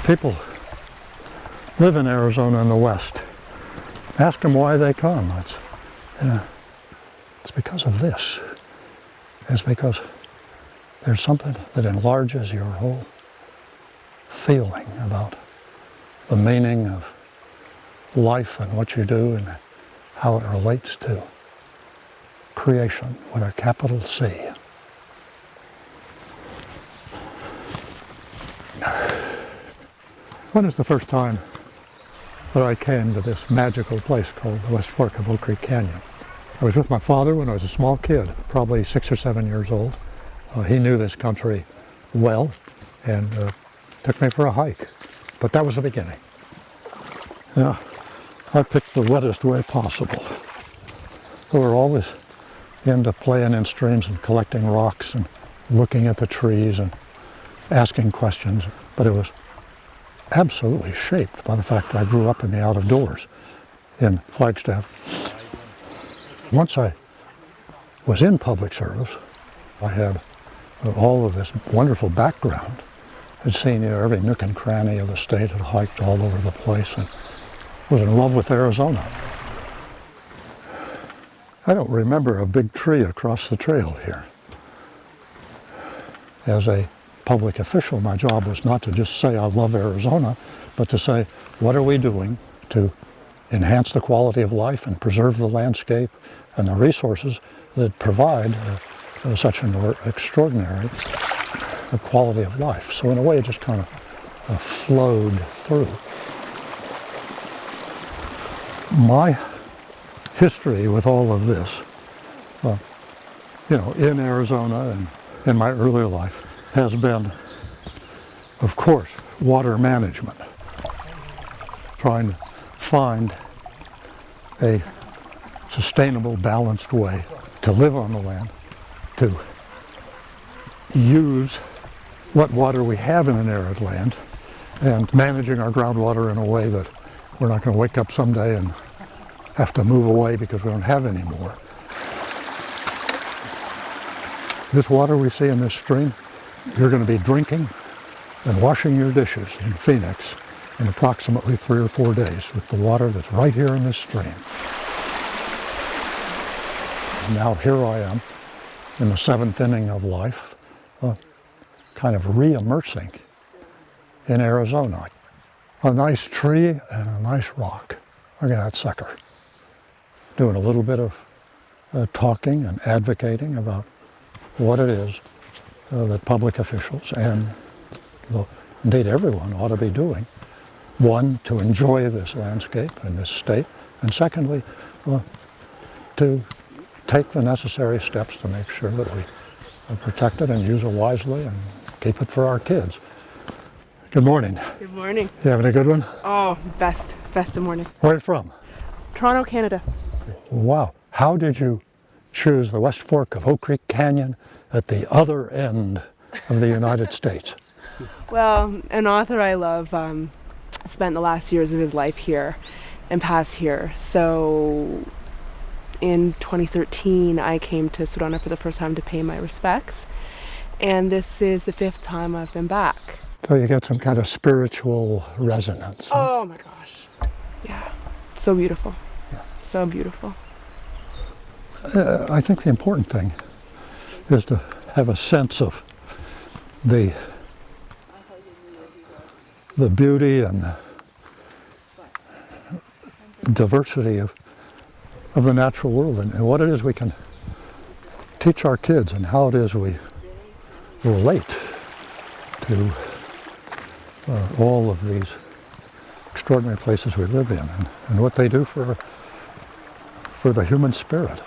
People live in Arizona in the West. Ask them why they come. It's because of this. It's because there's something that enlarges your whole feeling about the meaning of life and what you do and how it relates to creation with a capital C. When is the first time that I came to this magical place called the West Fork of Oak Creek Canyon? I was with my father when I was a small kid, probably 6 or 7 years old. He knew this country well and took me for a hike. But that was the beginning. Yeah, I picked the wettest way possible. We were always into playing in streams and collecting rocks and looking at the trees and asking questions, but it was absolutely shaped by the fact that I grew up in the out of doors in Flagstaff. Once I was in public service, I had all of this wonderful background. I'd seen every nook and cranny of the state, had hiked all over the place, and was in love with Arizona. I don't remember a big tree across the trail here. As a public official, my job was not to just say I love Arizona, but to say what are we doing to enhance the quality of life and preserve the landscape and the resources that provide such an extraordinary quality of life. So in a way it just kind of flowed through. My history with all of this, in Arizona and in my earlier life, has been, of course, water management. Trying to find a sustainable, balanced way to live on the land, to use what water we have in an arid land, and managing our groundwater in a way that we're not going to wake up someday and have to move away because we don't have any more. This water we see in this stream, you're going to be drinking and washing your dishes in Phoenix in approximately 3 or 4 days with the water that's right here in this stream. Now here I am in the 7th inning of life, kind of re-immersing in Arizona. A nice tree and a nice rock. Look at that sucker. Doing a little bit of talking and advocating about what it is that public officials and indeed everyone ought to be doing. One, to enjoy this landscape and this state, and secondly, to take the necessary steps to make sure that we protect it and use it wisely and keep it for our kids. Good morning. Good morning. You having a good one? Oh, best of morning. Where are you from? Toronto, Canada. Wow. How did you choose the West Fork of Oak Creek Canyon at the other end of the United States? Well, an author I love spent the last years of his life here and passed here. So in 2013, I came to Sedona for the first time to pay my respects. And this is the 5th time I've been back. So you get some kind of spiritual resonance. Oh my gosh. Yeah. So beautiful. Yeah. So beautiful. I think the important thing is to have a sense of the beauty and the diversity of the natural world and what it is we can teach our kids and how it is we relate to all of these extraordinary places we live in and what they do for the human spirit.